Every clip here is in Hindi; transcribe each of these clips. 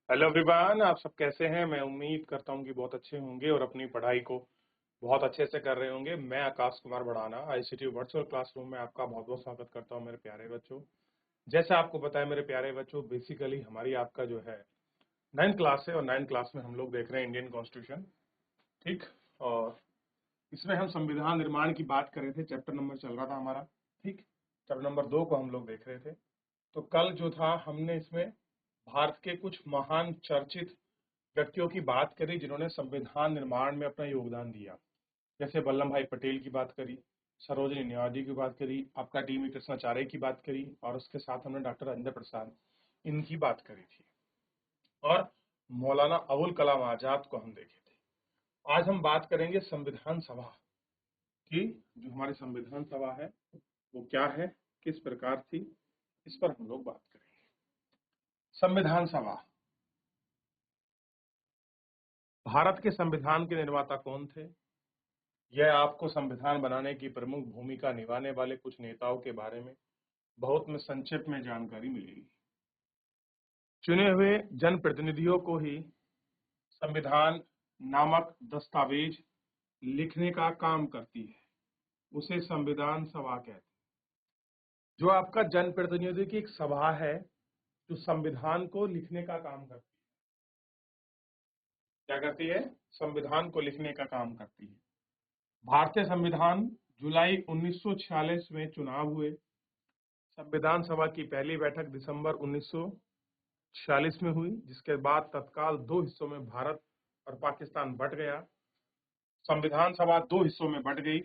हेलो एवरीवन, आप सब कैसे हैं। मैं उम्मीद करता हूं कि बहुत अच्छे होंगे और अपनी पढ़ाई को बहुत अच्छे से कर रहे होंगे। मैं आकाश कुमार बढ़ाना आईसीटी वर्चुअल क्लासरूम में आपका बहुत बहुत स्वागत करता हूं मेरे प्यारे बच्चों। जैसे आपको पता है मेरे प्यारे बच्चों, बेसिकली हमारी आपका जो है 9th क्लास है और 9th क्लास में हम लोग देख रहे हैं इंडियन कॉन्स्टिट्यूशन। ठीक। और इसमें हम संविधान निर्माण की बात कर रहे थे, चैप्टर नंबर चल रहा था हमारा। ठीक। चैप्टर नंबर 2 को हम लोग देख रहे थे। तो कल जो था हमने इसमें भारत के कुछ महान चर्चित व्यक्तियों की बात करी जिन्होंने संविधान निर्माण में अपना योगदान दिया। जैसे वल्लभ भाई पटेल की बात करी, सरोजिनी नायडू की बात करी, आपका टी कृष्णाचार्य की बात करी और उसके साथ हमने डॉक्टर राजेंद्र प्रसाद इनकी बात करी थी। और मौलाना अबुल कलाम आजाद को हम देखे थे। आज हम बात करेंगे संविधान सभा की। जो हमारी संविधान सभा है वो क्या है, किस प्रकार थी, इस पर हम लोग बात करेंगे। संविधान सभा। भारत के संविधान के निर्माता कौन थे, यह आपको संविधान बनाने की प्रमुख भूमिका निभाने वाले कुछ नेताओं के बारे में बहुत में संक्षिप्त में जानकारी मिलेगी। चुने हुए जनप्रतिनिधियों को ही संविधान नामक दस्तावेज लिखने का काम करती है, उसे संविधान सभा कहते हैं। जो आपका जनप्रतिनिधि की एक सभा है जो संविधान को लिखने का काम करती है। क्या करती है? संविधान को लिखने का काम करती है। भारतीय संविधान जुलाई 1946 में चुनाव हुए। संविधान सभा की पहली बैठक दिसंबर 1946 में हुई, जिसके बाद तत्काल दो हिस्सों में भारत और पाकिस्तान बंट गया। संविधान सभा दो हिस्सों में बंट गई,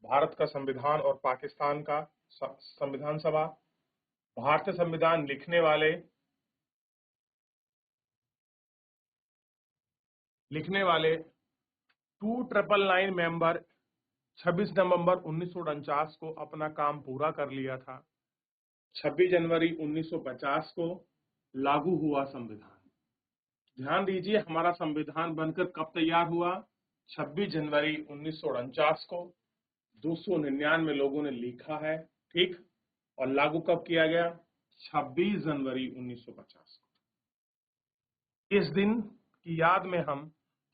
भारत का संविधान और पाकिस्तान का संविधान सभा। भारतीय संविधान लिखने वाले 2999 मेंबर 26 नवंबर 1949 को अपना काम पूरा कर लिया था। 26 जनवरी 1950 को लागू हुआ संविधान। ध्यान दीजिए, हमारा संविधान बनकर कब तैयार हुआ? 26 जनवरी 1949 को 299 लोगों ने लिखा है। ठीक। और लागू कब किया गया? 26 जनवरी 1950 को। इस दिन की याद में हम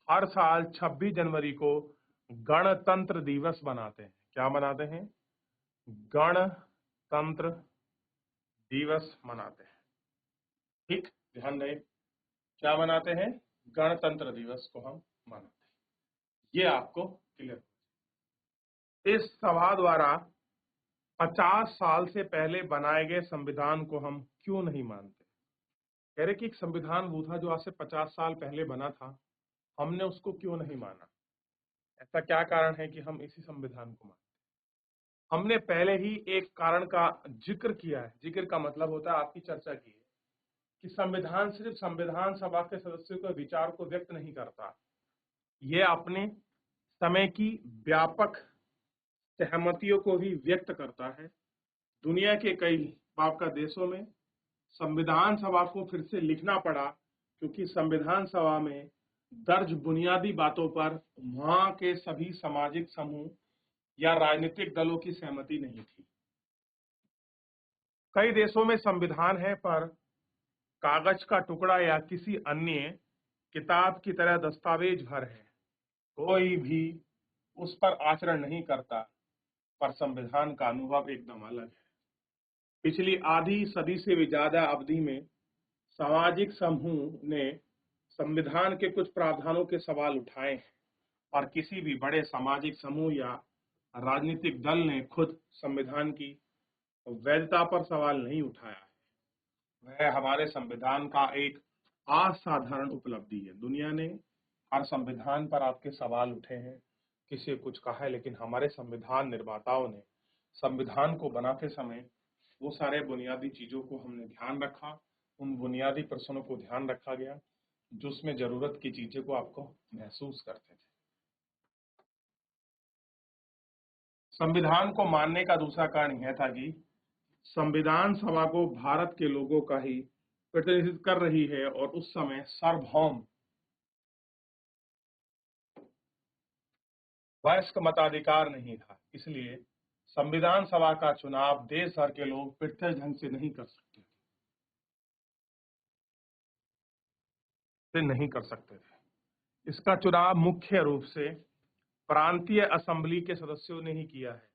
हर साल 26 जनवरी को गणतंत्र दिवस मनाते हैं। क्या मनाते हैं? गणतंत्र दिवस मनाते हैं। ठीक। ध्यान दें, क्या मनाते हैं? गणतंत्र दिवस को हम मनाते हैं। ये आपको क्लियर। इस सभा द्वारा 50 साल से पहले बनाए गए संविधान को हम क्यों नहीं मानते? कह रहे कि एक संविधान वो था जो आज से 50 साल पहले बना था, हमने उसको क्यों नहीं माना? ऐसा क्या कारण है कि हम इसी संविधान को मानते? हमने पहले ही एक कारण का जिक्र किया है। जिक्र का मतलब होता है आपकी चर्चा की है कि संविधान सिर्फ संविधान सभा के सदस्यों के विचार को व्यक्त नहीं करता, ये अपने समय की व्यापक सहमतियों को भी व्यक्त करता है। दुनिया के कई आपका देशों में संविधान सभा को फिर से लिखना पड़ा क्योंकि संविधान सभा में दर्ज बुनियादी बातों पर वहां के सभी सामाजिक समूह या राजनीतिक दलों की सहमति नहीं थी। कई देशों में संविधान है पर कागज का टुकड़ा या किसी अन्य किताब की तरह दस्तावेज भर है, कोई भी उस पर आचरण नहीं करता। पर संविधान का अनुभव एकदम अलग है। पिछली आधी सदी से भी ज्यादा अवधि में सामाजिक समूह ने संविधान के कुछ प्रावधानों के सवाल उठाए हैं और किसी भी बड़े सामाजिक समूह या राजनीतिक दल ने खुद संविधान की वैधता पर सवाल नहीं उठाया है। वह हमारे संविधान का एक असाधारण उपलब्धि है। दुनिया ने हर संविधान पर आपके सवाल उठे हैं, किसी कुछ कहा है, लेकिन हमारे संविधान निर्माताओं ने संविधान को बनाते समय वो सारे बुनियादी चीजों को हमने ध्यान रखा। उन बुनियादी प्रश्नों को ध्यान रखा गया जो उसमें जरूरत की चीजों को आपको महसूस करते थे। संविधान को मानने का दूसरा कारण यह था कि संविधान सभा को भारत के लोगों का ही प्रतिनिधित्व कर रही है और उस समय सार्वभौम वयस्क मताधिकार नहीं था। इसलिए संविधान सभा का चुनाव देश भर के लोग प्रत्यक्ष ढंग से नहीं कर सकते। से नहीं कर सकते थे। इसका चुनाव मुख्य रूप से प्रांतीय असेंबली के सदस्यों ने ही किया है,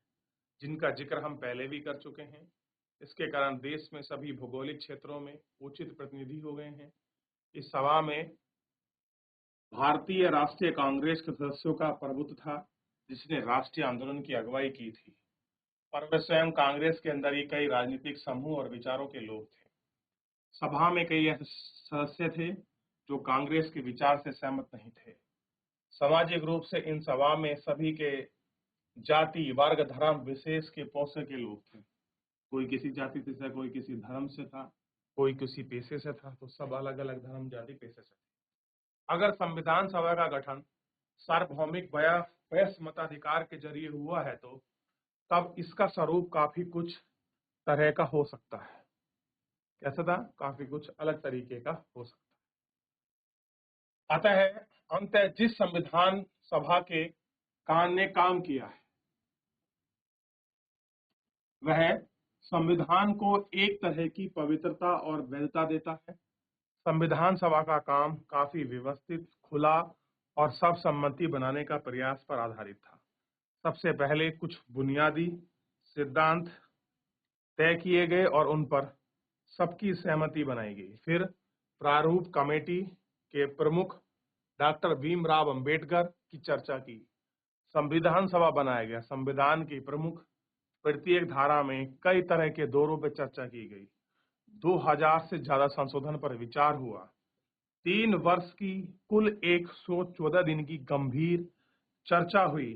जिनका जिक्र हम पहले भी कर चुके हैं। इसके कारण देश में सभी भौगोलिक क्षेत्रों में उचित प्रतिनिधि हो गए हैं। इस सभा में भारतीय राष्ट्रीय कांग्रेस के सदस्यों का प्रभुत्व था, जिसने राष्ट्रीय आंदोलन की अगुवाई की थी, पर वे स्वयं कांग्रेस के अंदर ही कई राजनीतिक समूह और विचारों के लोग थे। सभा में कई ऐसे सदस्य थे जो कांग्रेस के विचार से सहमत नहीं थे। सामाजिक रूप से इन सभा में सभी के जाति, वर्ग, धर्म, विशेष के पोषे के लोग थे। कोई किसी जाति से था, कोई किसी धर्म से था, कोई किसी पेशे से था, तो सब अलग अलग धर्म, जाति, पेशे से थे। अगर संविधान सभा का गठन सार्वभौमिक वयस्क मताधिकार के जरिए हुआ है, तो तब इसका स्वरूप काफी कुछ तरह का हो सकता है। कैसा था? काफी कुछ अलग तरीके का हो सकता है। अतः अंततः जिस संविधान सभा के ने काम किया है, वह संविधान को एक तरह की पवित्रता और वैधता देता है। संविधान सभा का काम काफी व्यवस्थित, खुला और सर्वसम्मति बनाने का प्रयास पर आधारित था। सबसे पहले कुछ बुनियादी सिद्धांत तय किए गए और उन पर सबकी सहमति बनाई गई। फिर प्रारूप कमेटी के प्रमुख डॉक्टर भीमराव अंबेडकर की चर्चा की। संविधान सभा बनाया गया। संविधान की प्रमुख प्रत्येक धारा में कई तरह के दौरों पर चर्चा की गई। 2000 से ज्यादा संशोधन पर विचार हुआ। 3 वर्ष की कुल 114 दिन की गंभीर चर्चा हुई।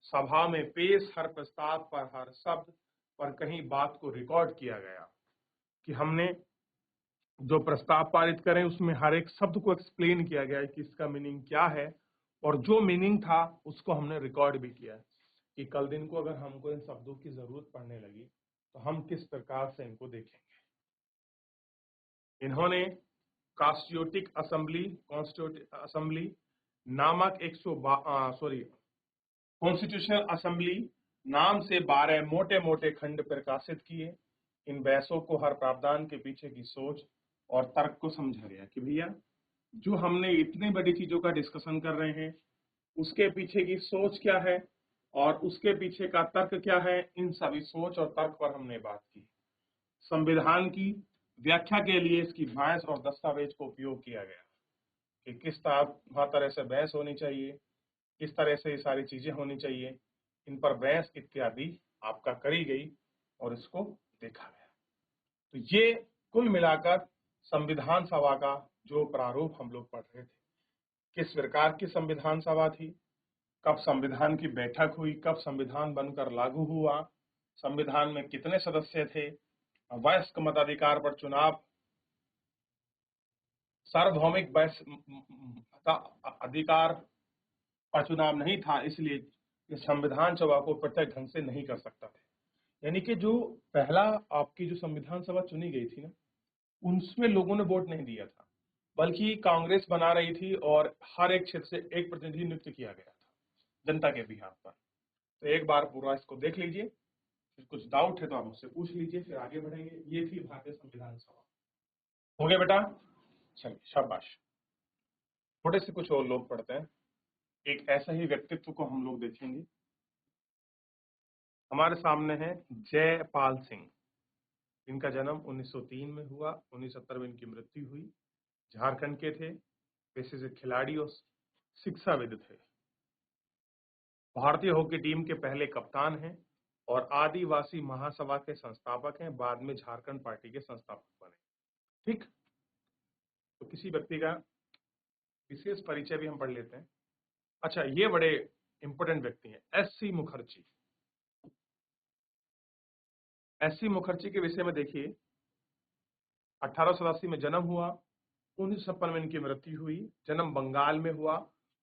सभा में पेश हर प्रस्ताव पर, हर शब्द पर कहीं बात को रिकॉर्ड किया गया कि हमने जो प्रस्ताव पारित करें उसमें हर एक शब्द को एक्सप्लेन किया गया है कि इसका मीनिंग क्या है, और जो मीनिंग था उसको हमने रिकॉर्ड भी किया है कि कल दिन को अगर हमको इन शब्दों की जरूरत पड़ने लगी तो हम किस प्रकार से इनको देखेंगे। इन्होंने कॉन्स्टिट्यूटिव असेंबली नामक कॉन्स्टिट्यूशनल असेंबली नाम से 12 मोटे मोटे खंड प्रकाशित किए। इन बहसों को, हर प्रावधान के पीछे की सोच और तर्क को समझा गया कि भैया जो हमने इतनी बड़ी चीजों का डिस्कशन कर रहे हैं उसके पीछे की सोच क्या है और उसके पीछे का तर्क क्या है, इन सभी सोच और तर्क पर हमने बात की। संविधान की व्याख्या के लिए इसकी बहस और दस्तावेज को उपयोग किया गया कि किस तरह से बहस होनी चाहिए, किस तरह से ये सारी चीजें होनी चाहिए, इन पर बहस इत्यादि आपका करी गई और इसको देखा गया। तो ये कुल मिलाकर संविधान सभा का जो प्रारूप हम लोग पढ़ रहे थे, किस प्रकार की संविधान सभा थी, कब संविधान की बैठक हुई, कब संविधान बनकर लागू हुआ, संविधान में कितने सदस्य थे, वयस्क मताधिकार पर चुनाव, सार्वभौमिक अधिकार पर चुनाव नहीं था, इसलिए इस संविधान सभा को प्रत्यक्ष ढंग से नहीं कर सकता थे। यानी कि जो पहला आपकी जो संविधान सभा चुनी गई थी ना, उसमें लोगों ने वोट नहीं दिया था, बल्कि कांग्रेस बना रही थी और हर एक क्षेत्र से एक प्रतिनिधि नियुक्त किया गया था जनता के बिहाफ पर। तो एक बार पूरा इसको देख लीजिए, फिर कुछ डाउट है तो आप मुझसे पूछ लीजिए, फिर आगे बढ़ेंगे। ये थी भारतीय संविधान सभा। हो गया बेटा? चलिए, शाबाश। थोड़े से कुछ और लोग पढ़ते हैं। एक ऐसा ही व्यक्तित्व को हम लोग देखेंगे। हमारे सामने है जयपाल सिंह। इनका जन्म 1903 में हुआ, 1970 में इनकी मृत्यु हुई। झारखंड के थे, पेशे से खिलाड़ी और शिक्षाविद थे। भारतीय हॉकी टीम के पहले कप्तान हैं और आदिवासी महासभा के संस्थापक हैं। बाद में झारखंड पार्टी के संस्थापक बने। ठीक, तो किसी व्यक्ति का विशेष परिचय भी हम पढ़ लेते हैं। अच्छा, ये बड़े इंपोर्टेंट व्यक्ति हैं, एस.सी. मुखर्जी। एस.सी. मुखर्जी के विषय में देखिए, 1887 में जन्म हुआ, 1956 में इनकी मृत्यु हुई। जन्म बंगाल में हुआ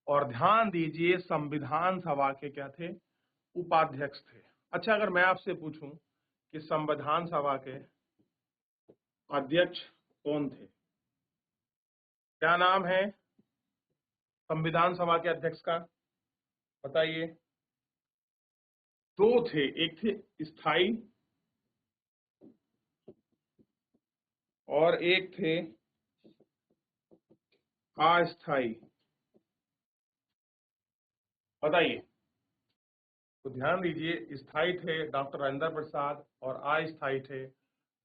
और ध्यान दीजिए संविधान सभा के क्या थे? उपाध्यक्ष थे। अच्छा, अगर मैं आपसे पूछूं कि संविधान सभा के अध्यक्ष कौन थे, क्या नाम है संविधान सभा के अध्यक्ष का? बताइए। 2 थे, एक थे स्थायी और एक थे अस्थाई, बताइए। तो ध्यान दीजिए, स्थायी थे डॉक्टर राजेंद्र प्रसाद और अस्थायी थे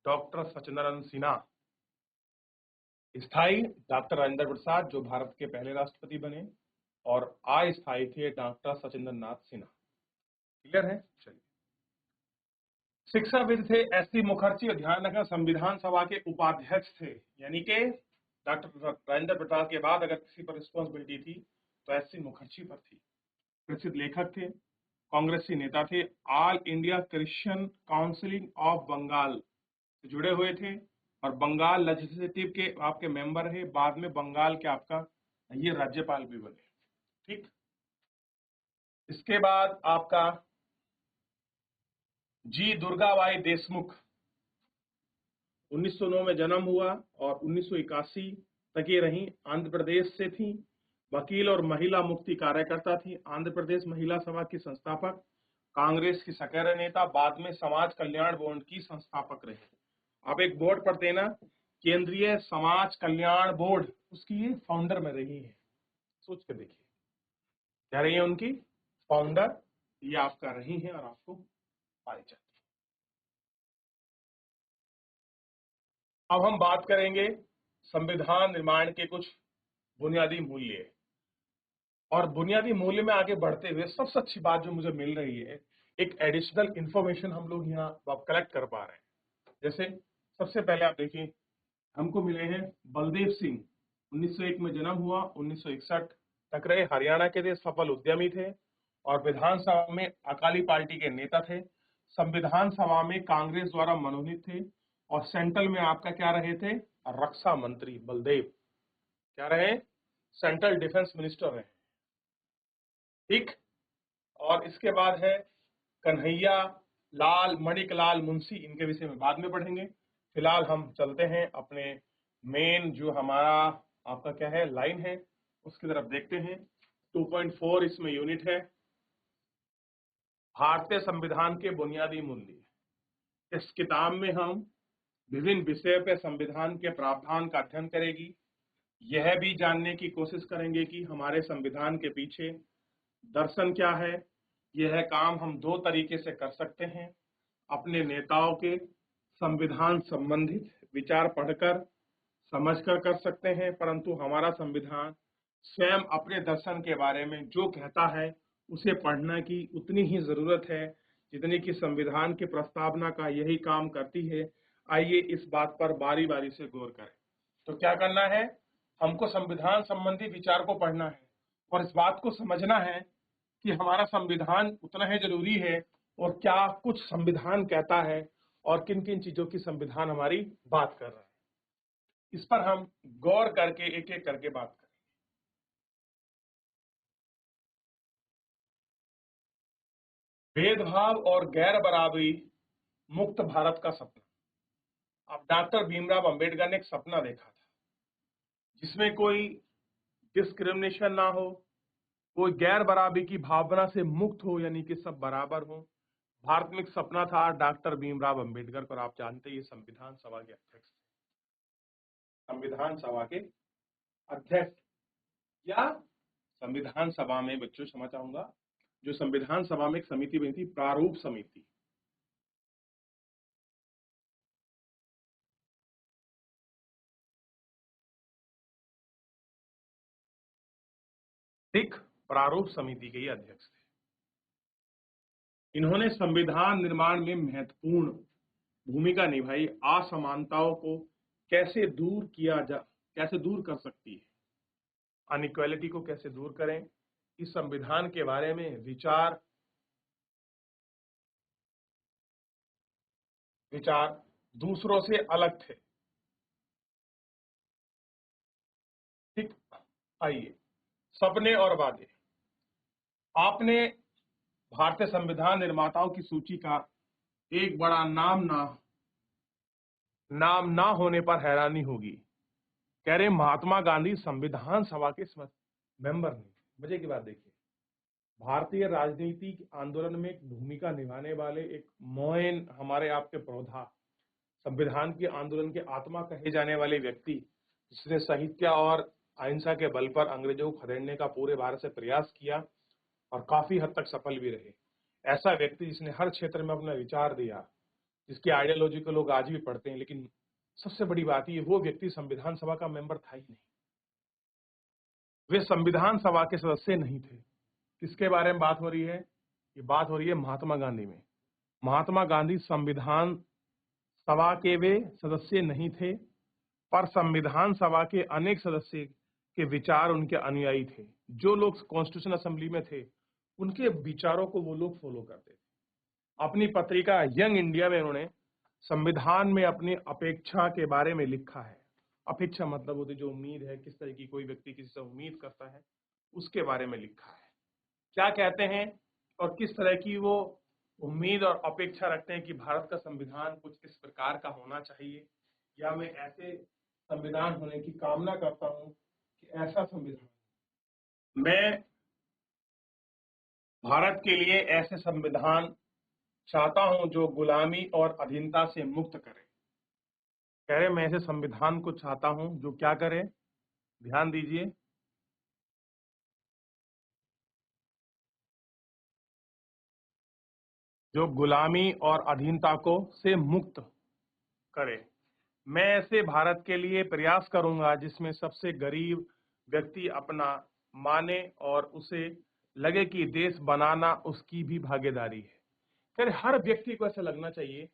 डॉक्टर सचिदानंद सिन्हा। स्थायी डॉक्टर राजेंद्र प्रसाद जो भारत के पहले राष्ट्रपति बने, और अस्थायी थे डॉक्टर सचिंद्र नाथ सिन्हा। क्लियर है? चलिए। शिक्षाविद थे एस.सी. मुखर्जी, और ध्यान रखना संविधान सभा के उपाध्यक्ष थे, यानी कि डॉक्टर राजेंद्र प्रसाद के बाद अगर किसी पर रिस्पॉन्सिबिलिटी थी तो एस.सी. मुखर्जी पर थी। प्रसिद्ध लेखक थे, कांग्रेसी नेता थे, All India Christian Council of Bengal से जुड़े हुए थे, और बंगाल लेजिस्लेटिव के आपके मेंबर है। बाद में बंगाल के आपका ये राज्यपाल भी बने। ठीक। इसके बाद आपका जी दुर्गाबाई देशमुख, 1909 में जन्म हुआ और 1981 तक ये रही। आंध्र प्रदेश से थी, वकील और महिला मुक्ति कार्यकर्ता थी, आंध्र प्रदेश महिला सभा की संस्थापक, कांग्रेस की सक्रिय नेता, बाद में समाज कल्याण बोर्ड की संस्थापक रही। आप एक बोर्ड पर देना, केंद्रीय समाज कल्याण बोर्ड, उसकी ये फाउंडर में रही है। सोच के देखिए, क्या रही है उनकी फाउंडर, ये आपका रही है और आपको पाई जाती है। अब हम बात करेंगे संविधान निर्माण के कुछ बुनियादी मूल्य, और बुनियादी मूल्य में आगे बढ़ते हुए सबसे अच्छी बात जो मुझे मिल रही है, एक एडिशनल इंफॉर्मेशन हम लोग यहाँ कलेक्ट कर पा रहे हैं। जैसे सबसे पहले आप देखिए, हमको मिले हैं बलदेव सिंह, 1901 में जन्म हुआ, 1961 तक रहे, हरियाणा के थे, सफल उद्यमी थे, और विधानसभा में अकाली पार्टी के नेता थे। संविधान सभा में कांग्रेस द्वारा मनोनीत थे, और सेंट्रल में आपका क्या रहे थे, रक्षा मंत्री बलदेव, क्या रहे, सेंट्रल डिफेंस मिनिस्टर रहे। ठीक। और इसके बाद है कन्हैया लाल मणिक लाल मुंशी, इनके विषय में बाद में पढ़ेंगे। फिलहाल हम चलते हैं अपने मेन जो हमारा आपका क्या है लाइन है, उसकी तरफ देखते हैं। 2.4 इसमें यूनिट है, भारतीय संविधान के बुनियादी मूल्य। इस किताब में हम विभिन्न विषय पर संविधान के प्रावधान का अध्ययन करेगी। यह भी जानने की कोशिश करेंगे कि हमारे संविधान के पीछे दर्शन क्या है। यह काम हम दो तरीके से कर सकते हैं, अपने नेताओं के संविधान संबंधित विचार पढ़कर समझकर कर सकते हैं, परंतु हमारा संविधान स्वयं अपने दर्शन के बारे में जो कहता है उसे पढ़ने की उतनी ही जरूरत है जितनी कि संविधान की प्रस्तावना का यही काम करती है। आइए इस बात पर बारी बारी से गौर करें। तो क्या करना है, हमको संविधान संबंधी विचार को पढ़ना है और इस बात को समझना है कि हमारा संविधान उतना ही जरूरी है और क्या कुछ संविधान कहता है और किन किन चीजों की संविधान हमारी बात कर रहा है। इस पर हम गौर करके एक एक करके बात करें। भेदभाव और गैर बराबरी मुक्त भारत का सपना। अब डॉक्टर भीमराव अंबेडकर ने एक सपना देखा था जिसमें कोई डिस्क्रिमिनेशन ना हो, कोई गैर बराबरी की भावना से मुक्त हो, यानी कि सब बराबर हो। भारत में एक सपना था डॉक्टर भीमराव अंबेडकर को, और आप जानते हैं ये संविधान सभा के अध्यक्ष थे। संविधान सभा के अध्यक्ष, या संविधान सभा में, बच्चों क्षमा चाहूंगा, जो संविधान सभा में एक समिति बनी थी, प्रारूप समिति। ठीक, प्रारूप समिति के ही अध्यक्ष थे। इन्होंने संविधान निर्माण में महत्वपूर्ण भूमिका निभाई। असमानताओं को कैसे दूर कर सकती है, अनइक्वालिटी को कैसे दूर करें, इस संविधान के बारे में विचार दूसरों से अलग थे। ठीक। आइए, सपने और वादे। आपने भारतीय संविधान निर्माताओं की सूची का एक बड़ा नाम ना होने पर हैरानी होगी। कह रहे महात्मा गांधी संविधान सभा के मेंबर नहीं। मजे की बात देखिए, भारतीय राजनीतिक आंदोलन में एक भूमिका निभाने वाले एक मोयन हमारे आपके प्रौधा, संविधान के आंदोलन के आत्मा कहे जाने वाले व्यक्ति, जिसने साहित्य और अहिंसा के बल पर अंग्रेजों को खदेड़ने का पूरे भारत से प्रयास किया और काफी हद तक सफल भी रहे। ऐसा व्यक्ति जिसने हर क्षेत्र में अपना विचार दिया, जिसकी आइडियोलॉजी को लोग आज भी पढ़ते हैं, लेकिन सबसे बड़ी बात ये, वो व्यक्ति संविधान सभा का मेंबर था ही नहीं। वे संविधान सभा के सदस्य नहीं थे। किसके बारे में बात हो रही है? ये बात हो रही है महात्मा गांधी में। महात्मा गांधी संविधान सभा के वे सदस्य नहीं थे, पर संविधान सभा के अनेक सदस्य के विचार उनके अनुयायी थे। जो लोग कॉन्स्टिट्यूशन असेंबली में थे, उनके विचारों को वो लोग फॉलो करते थे। अपनी पत्रिका यंग इंडिया में उन्होंने संविधान में अपनी अपेक्षा के बारे में लिखा है। अपेक्षा मतलब होती जो उम्मीद है, किस तरह की कोई व्यक्ति किसी से उम्मीद करता है, उसके बारे में लिखा है। क्या कहते हैं और किस तरह की वो उम्मीद और अपेक्षा रखते हैं कि भारत का संविधान कुछ इस प्रकार का होना चाहिए, या मैं ऐसे संविधान होने की कामना करता हूं कि ऐसा संविधान, मैं भारत के लिए ऐसे संविधान चाहता हूं जो गुलामी और अधीनता से मुक्त करे। कह रहे मैं ऐसे संविधान को चाहता हूं जो क्या करे, ध्यान दीजिए, जो गुलामी और अधीनता को से मुक्त करे। मैं ऐसे भारत के लिए प्रयास करूंगा जिसमें सबसे गरीब व्यक्ति अपना माने और उसे लगे कि देश बनाना उसकी भी भागीदारी है। फिर हर व्यक्ति को ऐसा लगना चाहिए,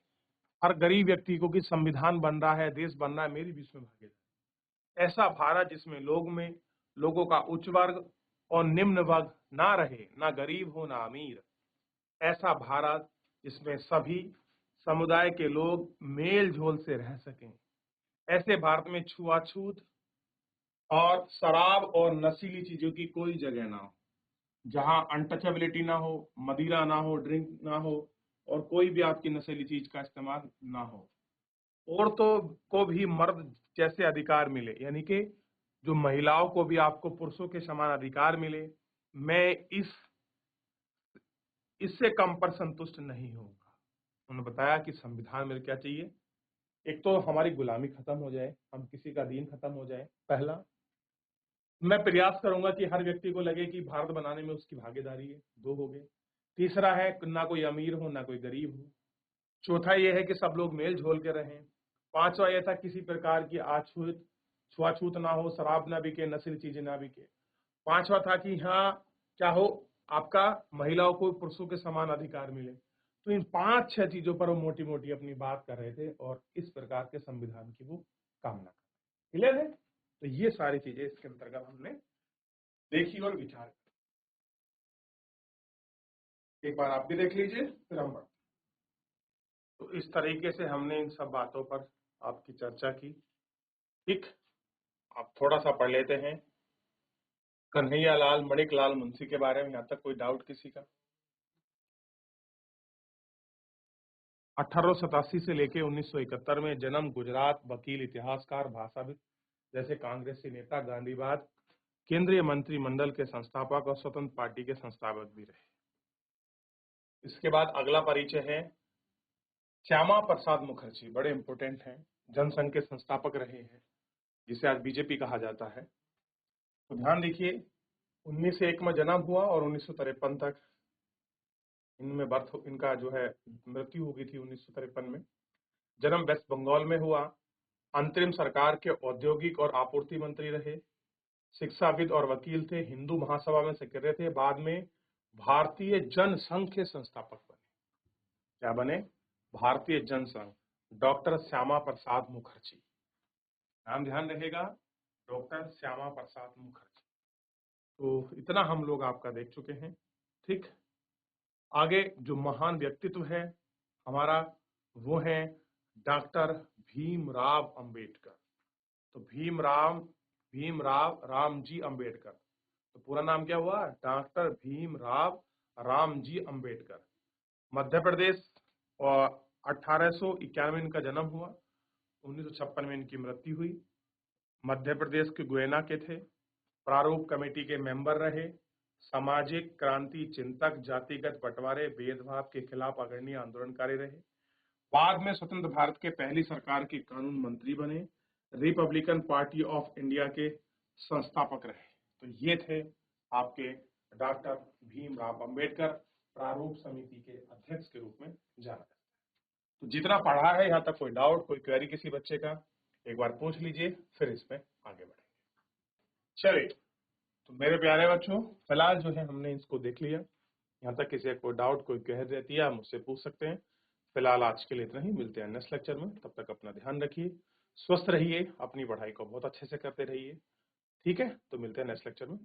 हर गरीब व्यक्ति को, कि संविधान बन रहा है, देश बन रहा है, मेरी भी इसमें भागीदारी। ऐसा भारत जिसमें लोगों का उच्च वर्ग और निम्न वर्ग ना रहे, ना गरीब हो ना अमीर। ऐसा भारत जिसमें सभी समुदाय के लोग मेल जोल से रह सकें। ऐसे भारत में छुआछूत और शराब और नशीली चीजों की कोई जगह ना हो, जहां अनटचेबिलिटी ना हो, मदिरा ना हो, ड्रिंक ना हो, और कोई भी आपकी नशीली चीज का इस्तेमाल ना हो। औरतों को भी मर्द जैसे अधिकार मिले, यानी कि जो महिलाओं को भी आपको पुरुषों के समान अधिकार मिले। मैं इससे कम पर संतुष्ट नहीं होगा। उन्होंने बताया कि संविधान में क्या चाहिए, एक तो हमारी गुलामी खत्म हो जाए, हम किसी का दीन खत्म हो जाए। पहला, मैं प्रयास करूंगा कि हर व्यक्ति को लगे कि भारत बनाने में उसकी भागीदारी है। 2 हो गए। तीसरा है ना कोई अमीर हो ना कोई गरीब हो। चौथा यह है कि सब लोग मेल झोल के रहें। पांचवा यह था किसी प्रकार की छुआछूत ना हो, शराब ना बिके, नशीली चीजें ना बिके। पांचवा था कि हाँ क्या हो, आपका महिलाओं को पुरुषों के समान अधिकार मिले। तो इन 5-6 चीजों पर वो मोटी मोटी अपनी बात कर रहे थे और इस प्रकार के संविधान की वो कामना कर। क्लियर है? तो ये सारी चीजें इसके अंतर्गत हमने देखी और विचार। एक बार आप भी देख लीजिए, फिर हम बढ़ते। तो इस तरीके से हमने इन सब बातों पर आपकी चर्चा की। ठीक, आप थोड़ा सा पढ़ लेते हैं कन्हैयालाल मणिकलाल मुंशी के बारे में। यहाँ तक कोई डाउट किसी का? 1887 से लेके 1971 में जन्म, गुजरात, वकील, इतिहासकार, भाषाविद, जैसे कांग्रेसी नेता, गांधीवाद, केंद्रीय मंत्रिमंडल के संस्थापक और स्वतंत्र पार्टी के संस्थापक भी रहे। इसके बाद अगला परिचय है श्यामा प्रसाद मुखर्जी। बड़े इंपोर्टेंट हैं, जनसंघ के संस्थापक रहे हैं, जिसे आज बीजेपी कहा जाता है। तो ध्यान देखिए, 1901 में जन्म हुआ और 1953 तक इनमें इनका जो है मृत्यु हो गई थी 1953 में। जन्म वेस्ट बंगाल में हुआ। अंतरिम सरकार के औद्योगिक और आपूर्ति मंत्री रहे। शिक्षाविद और वकील थे। हिंदू महासभा में सक्रिय थे। बाद में भारतीय जनसंघ के संस्थापक बने। क्या बने? भारतीय जनसंघ। डॉक्टर श्यामा प्रसाद मुखर्जी, नाम ध्यान रहेगा, डॉक्टर श्यामा प्रसाद मुखर्जी। तो इतना हम लोग आपका देख चुके हैं। ठीक, आगे जो महान व्यक्तित्व है हमारा, वो है डॉक्टर भीमराव अंबेडकर। तो भीमराव रामजी अंबेडकर। तो पूरा नाम क्या हुआ? डॉक्टर भीमराव रामजी अंबेडकर। मध्य प्रदेश, और 1891 इनका जन्म हुआ, 1956 में इनकी मृत्यु हुई। मध्य प्रदेश के गुएना के थे। प्रारूप कमेटी के मेंबर रहे। सामाजिक क्रांति चिंतक, जातिगत बंटवारे, भेदभाव के खिलाफ अग्रणी आंदोलनकारी रहे। बाद में स्वतंत्र भारत के पहली सरकार के कानून मंत्री बने। रिपब्लिकन पार्टी ऑफ इंडिया के संस्थापक रहे। तो ये थे आपके डॉक्टर भीमराव अंबेडकर, प्रारूप समिति के अध्यक्ष के रूप में जाना जाता है। तो जितना पढ़ा है यहाँ तक कोई डाउट, कोई क्वेरी किसी बच्चे का, एक बार पूछ लीजिए, फिर इसमें आगे बढ़ेंगे। चलिए, तो मेरे प्यारे बच्चों, फिलहाल जो है हमने इसको देख लिया। यहाँ तक किसी का कोई डाउट, कोई क्वेरी रहती है, आप मुझसे पूछ सकते हैं। फिलहाल आज के लिए इतना ही, मिलते हैं नेक्स्ट लेक्चर में। तब तक अपना ध्यान रखिए, स्वस्थ रहिए, अपनी पढ़ाई को बहुत अच्छे से करते रहिए। ठीक है, तो मिलते हैं नेक्स्ट लेक्चर में।